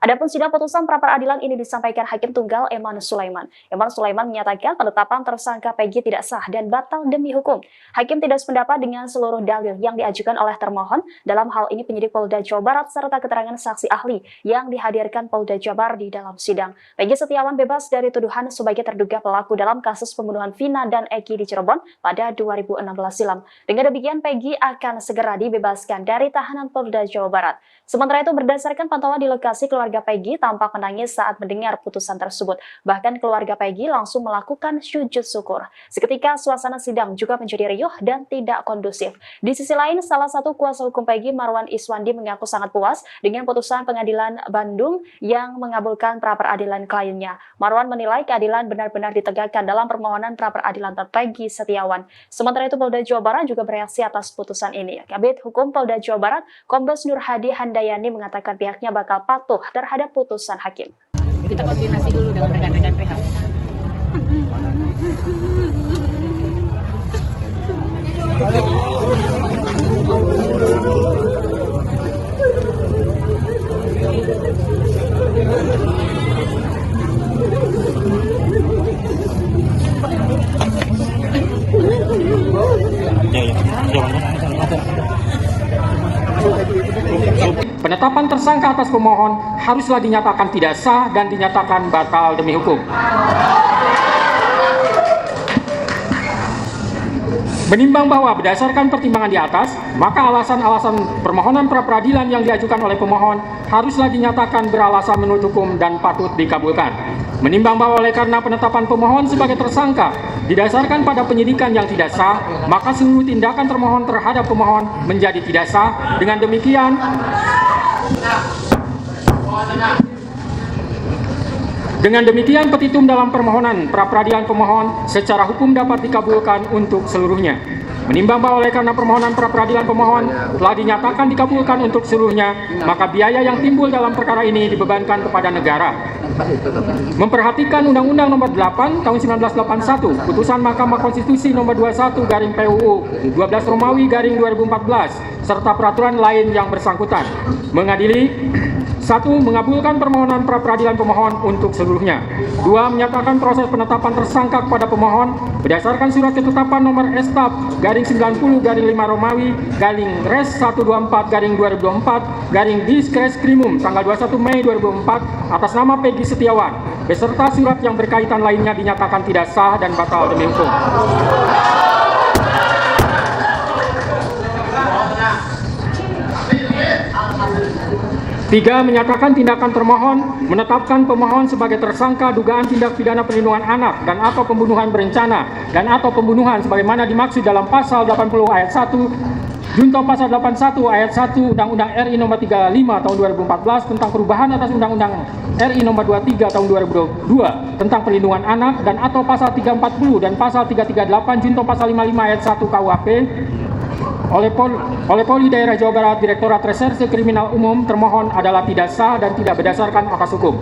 Adapun sidang putusan pra-peradilan ini disampaikan Hakim Tunggal Eman Sulaiman. Eman Sulaiman menyatakan penetapan tersangka Peggy tidak sah dan batal demi hukum. Hakim tidak sependapat dengan seluruh dalil yang diajukan oleh termohon, dalam hal ini penyidik Polda Jawa Barat serta keterangan saksi ahli yang dihadirkan Polda Jawa Barat di dalam sidang. Peggy Setiawan bebas dari tuduhan sebagai terduga pelaku dalam kasus pembunuhan Vina dan Eki di Cirebon pada 2016 silam. Dengan demikian, Peggy akan segera dibebaskan dari tahanan Polda Jawa Barat. Sementara itu, berdasarkan pantauan di lokasi, keluarga Peggy tampak menangis saat mendengar putusan tersebut. Bahkan keluarga Peggy langsung melakukan sujud syukur. Seketika suasana sidang juga menjadi riuh dan tidak kondusif. Di sisi lain, salah satu kuasa hukum Peggy, Marwan Iswandi, mengaku sangat puas dengan putusan Pengadilan Bandung yang mengabulkan pra-peradilan kliennya. Marwan menilai keadilan benar-benar ditegakkan dalam permohonan pra-peradilan Peggy Setiawan. Sementara itu, Polda Jawa Barat juga bereaksi atas putusan ini. Kabid Hukum Polda Jawa Barat, Kombes Nur Hadi Handayani, mengatakan pihaknya bakal patuh terhadap putusan hakim. Kita koordinasi dulu dengan rekan-rekan pihak. Penetapan tersangka atas pemohon haruslah dinyatakan tidak sah dan dinyatakan batal demi hukum. Menimbang bahwa berdasarkan pertimbangan di atas, maka alasan-alasan permohonan pra-peradilan yang diajukan oleh pemohon haruslah dinyatakan beralasan menurut hukum dan patut dikabulkan. Menimbang bahwa oleh karena penetapan pemohon sebagai tersangka didasarkan pada penyidikan yang tidak sah, maka seluruh tindakan termohon terhadap pemohon menjadi tidak sah. Dengan demikian, petitum dalam permohonan pra-peradilan pemohon secara hukum dapat dikabulkan untuk seluruhnya. Menimbang bahwa oleh karena permohonan pra-peradilan pemohon telah dinyatakan dikabulkan untuk seluruhnya, maka biaya yang timbul dalam perkara ini dibebankan kepada negara. Memperhatikan Undang-Undang Nomor 8 Tahun 1981, Putusan Mahkamah Konstitusi Nomor 21 PUU 12 Romawi 2014, serta peraturan lain yang bersangkutan. Mengadili: 1. Mengabulkan permohonan pra-peradilan pemohon untuk seluruhnya. 2. Menyatakan proses penetapan tersangka kepada pemohon berdasarkan surat ketetapan nomor Estap /90/5 Romawi /Res 124/2024 Diskreskrimum tanggal 21 Mei 2004 atas nama Peggy Setiawan beserta surat yang berkaitan lainnya dinyatakan tidak sah dan batal demi hukum. 3. Menyatakan tindakan termohon menetapkan pemohon sebagai tersangka dugaan tindak pidana perlindungan anak dan atau pembunuhan berencana dan atau pembunuhan sebagaimana dimaksud dalam pasal 80 ayat 1 junto pasal 81 ayat 1 Undang-Undang RI Nomor 35 Tahun 2014 tentang perubahan atas Undang-Undang RI Nomor 23 Tahun 2022 tentang perlindungan anak dan atau pasal 340 dan pasal 338 junto pasal 55 ayat 1 KUHP oleh Polri Daerah Jawa Barat Direktorat Reserse Kriminal Umum termohon adalah tidak sah dan tidak berdasarkan atas hukum.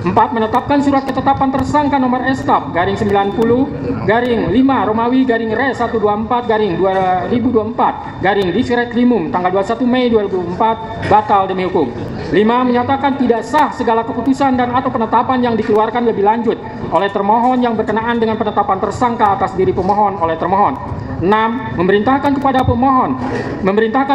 4. Menetapkan surat ketetapan tersangka nomor Estap /90/5 Romawi /Res 124/2024 Diskreskrimum tanggal 21 Mei 2004 batal demi hukum. 5. Menyatakan tidak sah segala keputusan dan atau penetapan yang dikeluarkan lebih lanjut oleh termohon yang berkenaan dengan penetapan tersangka atas diri pemohon oleh termohon. 6. Memerintahkan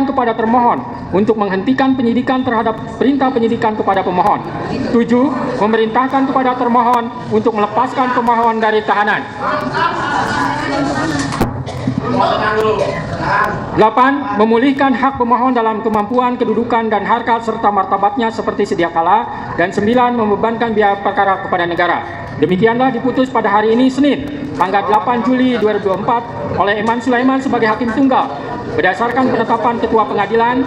kepada termohon untuk menghentikan penyidikan terhadap perintah penyidikan kepada pemohon. 7. Memerintahkan kepada termohon untuk melepaskan pemohon dari tahanan. 8. Memulihkan hak pemohon dalam kemampuan, kedudukan, dan harkat serta martabatnya seperti sedia kala. Dan 9. Membebankan biaya perkara kepada negara. Demikianlah diputus pada hari ini Senin, tanggal 8 Juli 2024 oleh Eman Sulaiman sebagai Hakim Tunggal. Berdasarkan penetapan Ketua Pengadilan,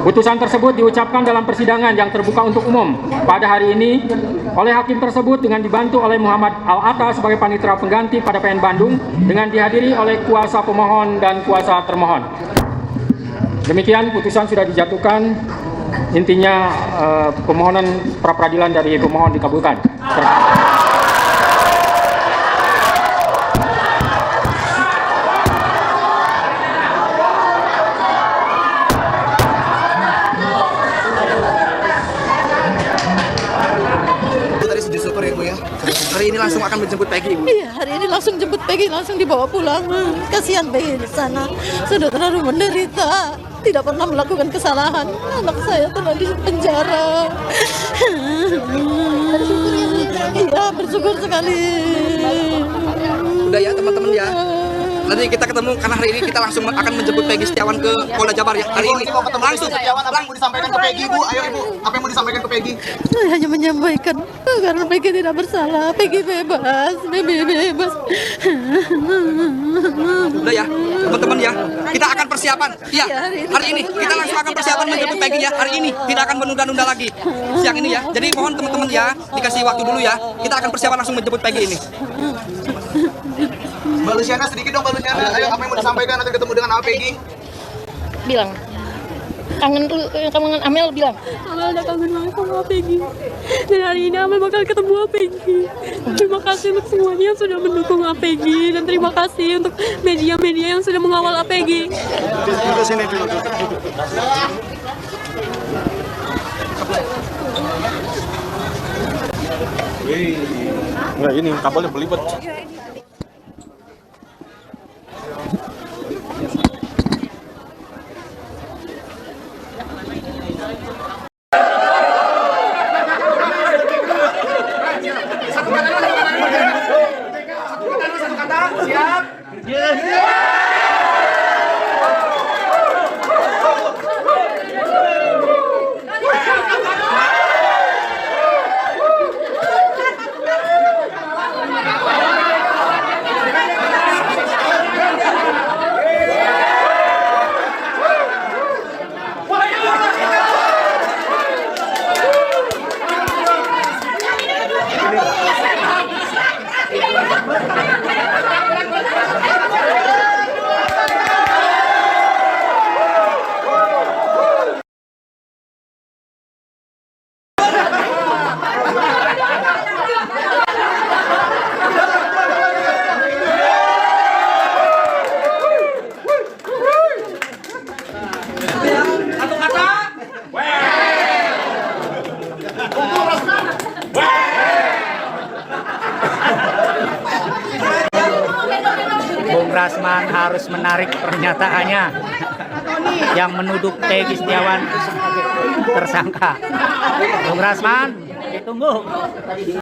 putusan tersebut diucapkan dalam persidangan yang terbuka untuk umum pada hari ini oleh hakim tersebut dengan dibantu oleh Muhammad Al-Atta sebagai panitera pengganti pada PN Bandung dengan dihadiri oleh kuasa pemohon dan kuasa termohon. Demikian putusan sudah dijatuhkan. Intinya permohonan pra-peradilan dari pemohon dikabulkan. langsung akan menjemput Peggy, Ibu? Iya, hari ini langsung jemput Peggy, langsung dibawa pulang. Kasihan Peggy di sana, sudah terlalu menderita, tidak pernah melakukan kesalahan. Anak saya telah di penjara. Iya, bersyukur sekali. Udah ya teman-teman ya. Nanti kita ketemu karena hari ini kita langsung akan menjemput Peggy Setiawan ke Polda Jabar ya. Hari ini langsung. Setiawan, apa yang mau disampaikan ke Peggy, Bu? Ayo, Ibu. Apa yang mau disampaikan ke Peggy? Saya hanya menyampaikan karena Peggy tidak bersalah, Peggy bebas, Peggy bebas. Udah ya teman-teman ya. Kita akan persiapan. Iya, hari ini kita langsung akan persiapan menjemput Peggy ya. Hari ini tidak akan menunda-nunda lagi. Siang ini ya. Jadi mohon teman-teman ya dikasih waktu dulu ya. Kita akan persiapan langsung menjemput Peggy ini. Mbak Luciana, sedikit dong Mbak Luciana. Ayo, apa yang mau disampaikan nanti ketemu dengan Peggy? Bilang, kangen Amel bilang. Amel udah kangen banget sama Peggy. Dan hari ini Amel bakal ketemu Peggy. Terima kasih untuk semuanya yang sudah mendukung Peggy. Dan terima kasih untuk media-media yang sudah mengawal Peggy. Duduk sini dulu. Enggak, ini kabelnya belibet. Bung Rasman harus menarik pernyataannya yang menuduh Peggy Setiawan sebagai tersangka. Bung Rasman, ditunggu.